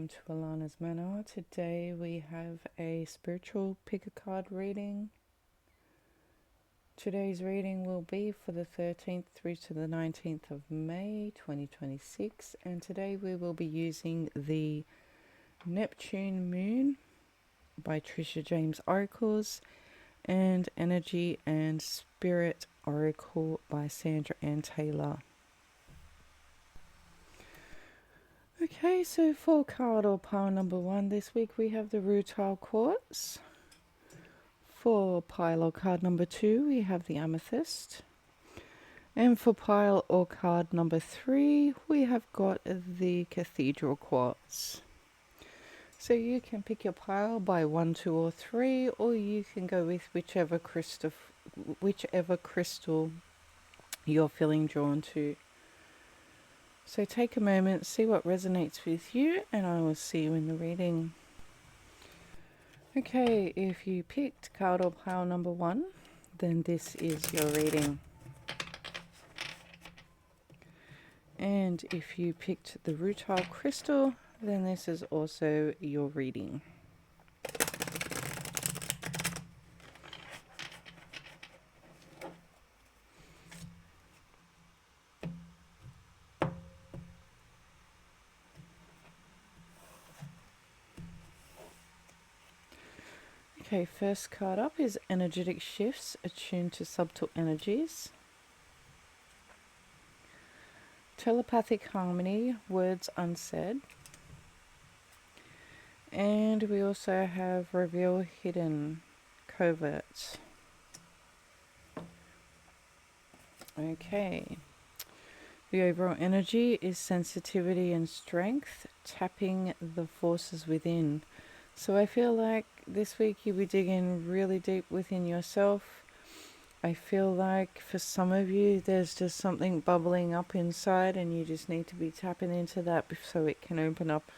welcome to Allana's Manor. Today we have a spiritual pick a card reading. Today's reading will be for the 13th through to the 19th of May 2026, and today we will be using the Neptune Moon by Trishe Jaimes Oracles and Energy and Spirit Oracle by Sandra and Taylor. Okay, so for card or pile number 1 this week we have the rutile quartz. For pile or card number 2 we have the amethyst. And for pile or card number 3 we have got the cathedral quartz. So you can pick your pile by 1, 2 or 3, or you can go with whichever crystal you're feeling drawn to. So take a moment, see what resonates with you, and I will see you in the reading. Okay, if you picked card or pile number 1, then this is your reading. And if you picked the rutile crystal, then this is also your reading. Okay, first card up is energetic shifts attuned to subtle energies. Telepathic harmony, words unsaid. And we also have reveal hidden, covert. Okay. The overall energy is sensitivity and strength, tapping the forces within. So I feel like this week you'll be digging really deep within yourself. I feel like for some of you there's just something bubbling up inside and you just need to be tapping into that so it can open up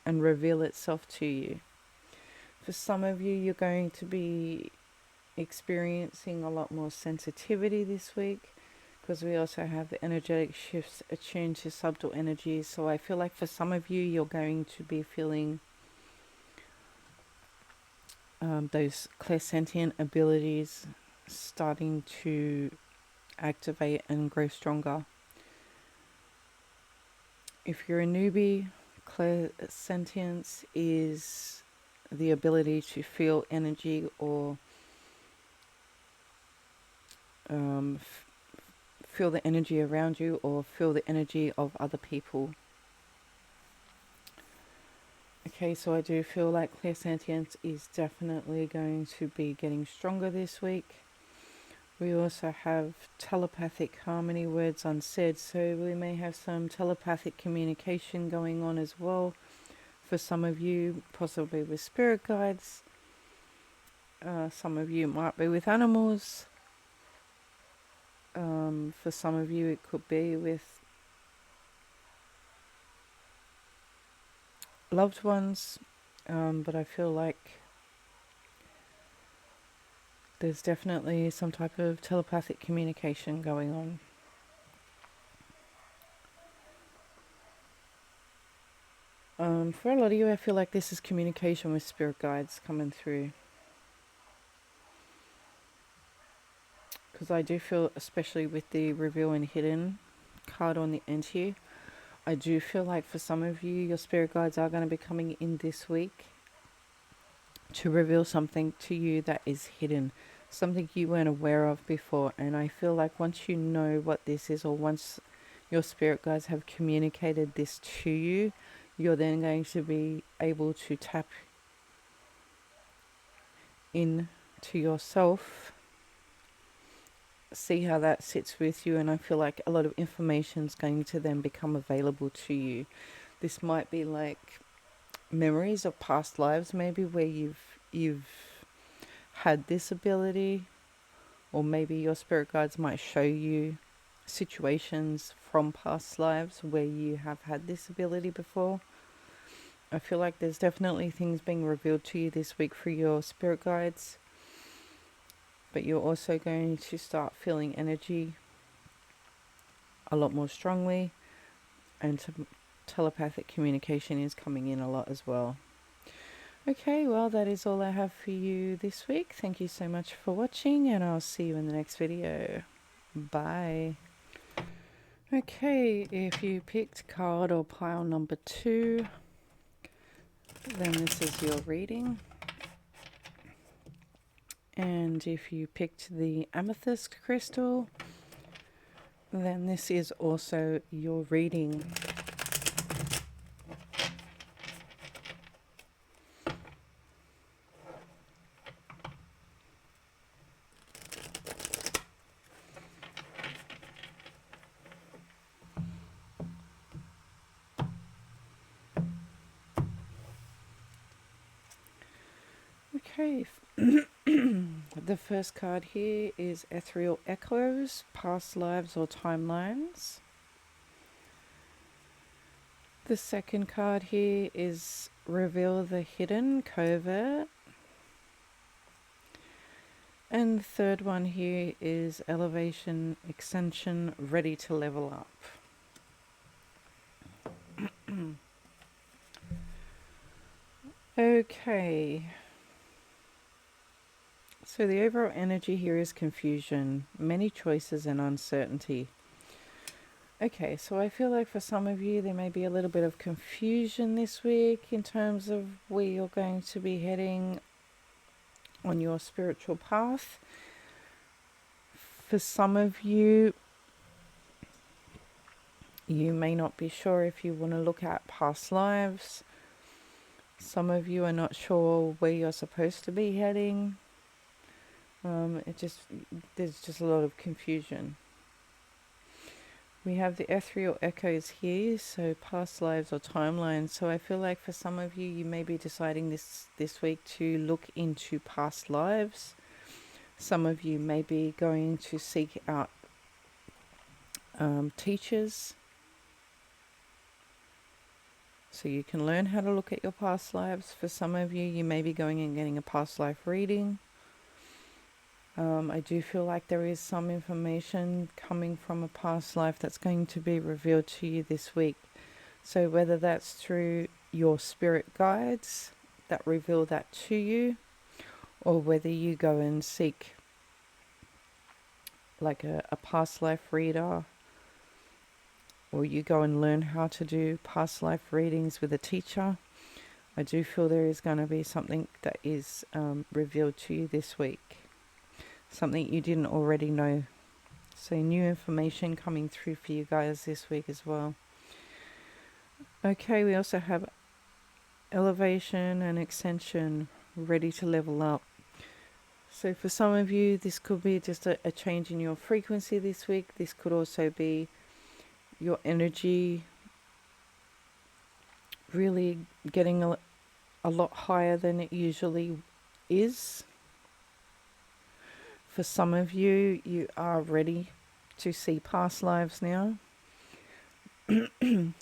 and reveal itself to you. For some of you, you're going to be experiencing a lot more sensitivity this week, because we also have the energetic shifts attuned to subtle energies. So I feel like for some of you, you're going to be feeling those clairsentient abilities starting to activate and grow stronger. If you're a newbie, clairsentience is the ability to feel energy or feel the energy around you or feel the energy of other people. Okay, so I do feel like clairsentience is definitely going to be getting stronger this week. We also have telepathic harmony, words unsaid, so we may have some telepathic communication going on as well. For some of you, possibly with spirit guides. Some of you might be with animals. For some of you, it could be with loved ones, but I feel like there's definitely some type of telepathic communication going on. For a lot of you, I feel like this is communication with spirit guides coming through. Because I do feel, especially with the reveal and hidden card on the end here, I do feel like for some of you, your spirit guides are going to be coming in this week to reveal something to you that is hidden, something you weren't aware of before. And I feel like once you know what this is, or once your spirit guides have communicated this to you, you're then going to be able to tap in to yourself, see how that sits with you, and I feel like a lot of information is going to then become available to you. This might be like memories of past lives, maybe where you've had this ability, or maybe your spirit guides might show you situations from past lives where you have had this ability before. I feel like there's definitely things being revealed to you this week through your spirit guides. But you're also going to start feeling energy a lot more strongly, and telepathic communication is coming in a lot as well. Okay, well, that is all I have for you this week. Thank you so much for watching, and I'll see you in the next video. Bye. Okay, if you picked card or pile number 2, then this is your reading. And if you picked the amethyst crystal, then this is also your reading. Okay, the first card here is Ethereal Echoes, Past Lives or Timelines. The second card here is Reveal the Hidden, Covert. And the third one here is Elevation, Extension, Ready to Level Up. Okay. So the overall energy here is confusion, many choices and uncertainty. Okay, so I feel like for some of you there may be a little bit of confusion this week in terms of where you're going to be heading on your spiritual path. For some of you, you may not be sure if you want to look at past lives. Some of you are not sure where you're supposed to be heading. There's just a lot of confusion. We have the ethereal echoes here, so past lives or timelines. So I feel like for some of you, you may be deciding this week to look into past lives. Some of you may be going to seek out teachers, so you can learn how to look at your past lives. For some of you, you may be going and getting a past life reading. I do feel like there is some information coming from a past life that's going to be revealed to you this week. So whether that's through your spirit guides that reveal that to you, or whether you go and seek like a past life reader, or you go and learn how to do past life readings with a teacher, I do feel there is going to be something that is revealed to you this week. Something you didn't already know. So new information coming through for you guys this week as well. Okay, we also have elevation and extension, ready to level up. So for some of you, this could be just a change in your frequency this week. This could also be your energy really getting a lot higher than it usually is. For some of you, you are ready to see past lives now.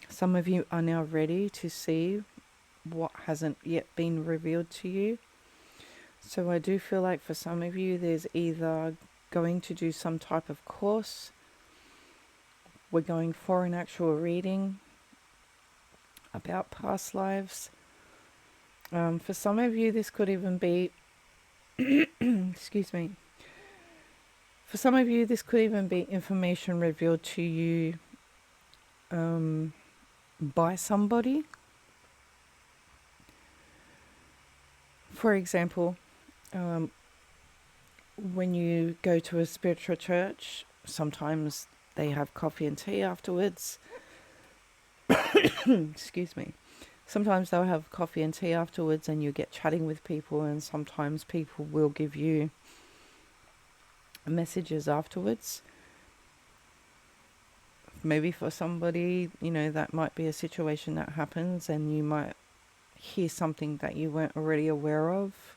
Some of you are now ready to see what hasn't yet been revealed to you. So I do feel like for some of you, there's either going to do some type of course. We're going for an actual reading about past lives. For some of you, this could even be, excuse me. For some of you, this could even be information revealed to you by somebody. For example, when you go to a spiritual church, sometimes they have coffee and tea afterwards. Excuse me. Sometimes they'll have coffee and tea afterwards and you get chatting with people, and sometimes people will give you messages afterwards. Maybe for somebody, that might be a situation that happens and you might hear something that you weren't already aware of,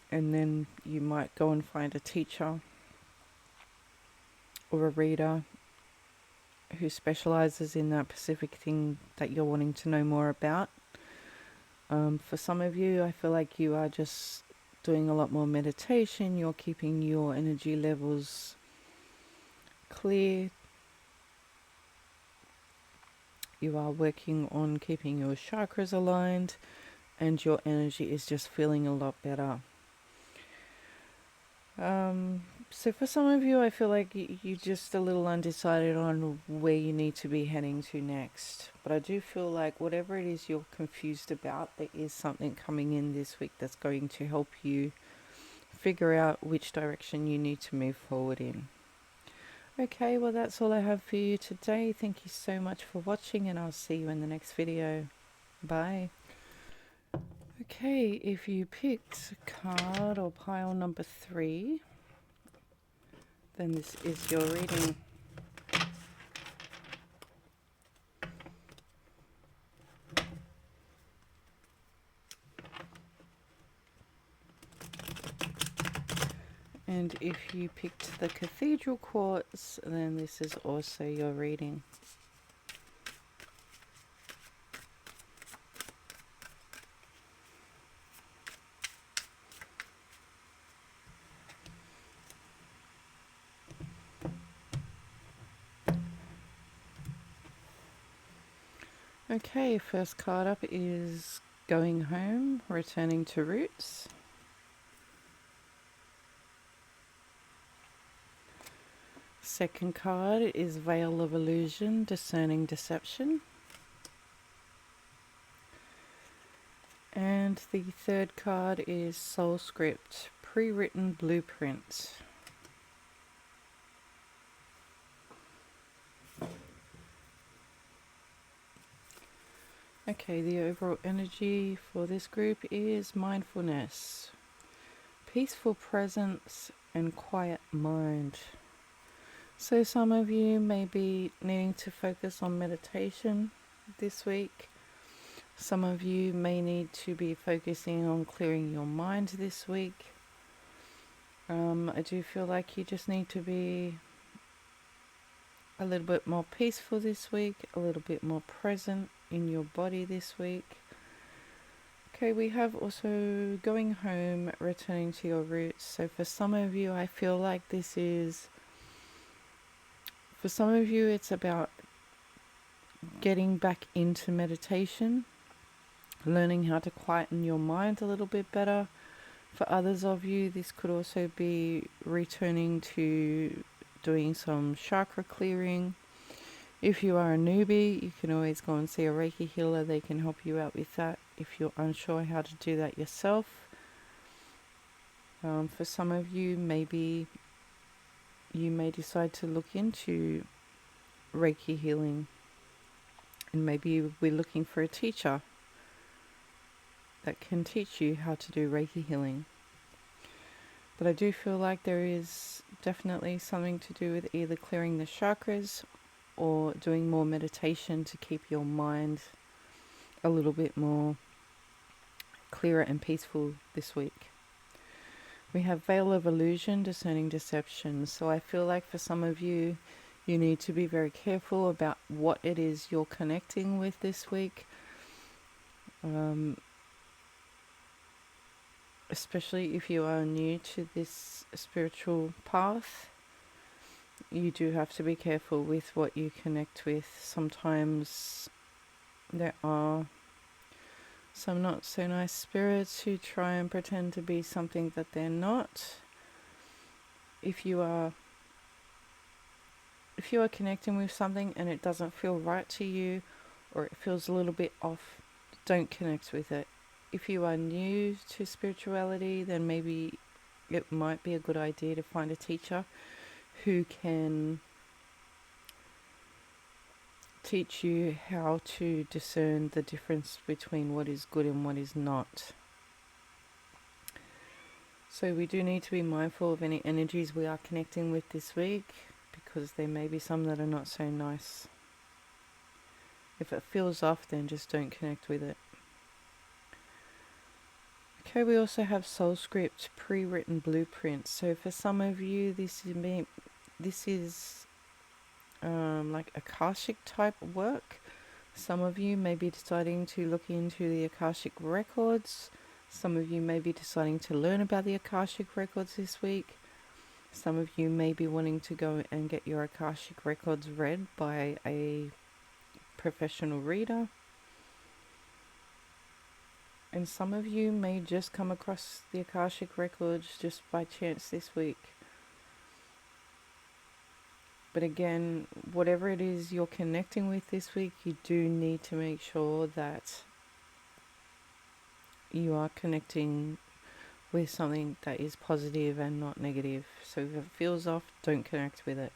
and then you might go and find a teacher or a reader who specializes in that specific thing that you're wanting to know more about. For some of you, I feel like you are just doing a lot more meditation. You're keeping your energy levels clear. you are working on keeping your chakras aligned, and your energy is just feeling a lot better. So for some of you, I feel like you're just a little undecided on where you need to be heading to next. But I do feel like whatever it is you're confused about, there is something coming in this week that's going to help you figure out which direction you need to move forward in. Okay, well that's all I have for you today. Thank you so much for watching, and I'll see you in the next video. Bye. Okay, if you picked card or pile number 3, then this is your reading. And if you picked the cathedral quartz, then this is also your reading. Okay, first card up is going home, returning to roots. Second card is veil of illusion, discerning deception. And the third card is soul script, pre-written blueprint. Okay, the overall energy for this group is mindfulness, peaceful presence, and quiet mind. So some of you may be needing to focus on meditation this week. Some of you may need to be focusing on clearing your mind this week. I do feel like you just need to be a little bit more peaceful this week, a little bit more present in your body this week. Okay, we have also going home, returning to your roots. So for some of you, I feel like this is, for some of you, it's about getting back into meditation, learning how to quieten your mind a little bit better. For others of you, this could also be returning to doing some chakra clearing. If you are a newbie, you can always go and see a Reiki healer. They can help you out with that if you're unsure how to do that yourself. For some of you, maybe you may decide to look into Reiki healing, and maybe we're looking for a teacher that can teach you how to do Reiki healing. But I do feel like there is definitely something to do with either clearing the chakras or doing more meditation to keep your mind a little bit more clearer and peaceful this week. We have veil of illusion, discerning deception. So I feel like for some of you, you need to be very careful about what it is you're connecting with this week. Especially if you are new to this spiritual path, you do have to be careful with what you connect with. Sometimes there are some not so nice spirits who try and pretend to be something that they're not. If you are connecting with something and it doesn't feel right to you, or it feels a little bit off, don't connect with it. If you are new to spirituality, then maybe it might be a good idea to find a teacher who can teach you how to discern the difference between what is good and what is not. So we do need to be mindful of any energies we are connecting with this week, because there may be some that are not so nice. If it feels off, then just don't connect with it. Okay, we also have soul script, pre-written blueprint. So for some of you, this is like Akashic type work. Some of you may be deciding to look into the Akashic records. Some of you may be deciding to learn about the Akashic records this week. Some of you may be wanting to go and get your Akashic records read by a professional reader. And some of you may just come across the Akashic records just by chance this week. But again, whatever it is you're connecting with this week, you do need to make sure that you are connecting with something that is positive and not negative. So if it feels off, don't connect with it.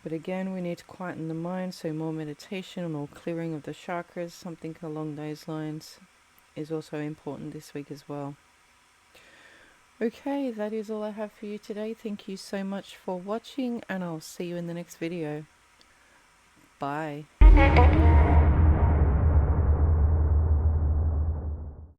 But again, we need to quieten the mind, so more meditation, more clearing of the chakras, something along those lines is also important this week as well. Okay, that is all I have for you today. Thank you so much for watching, and I'll see you in the next video. Bye.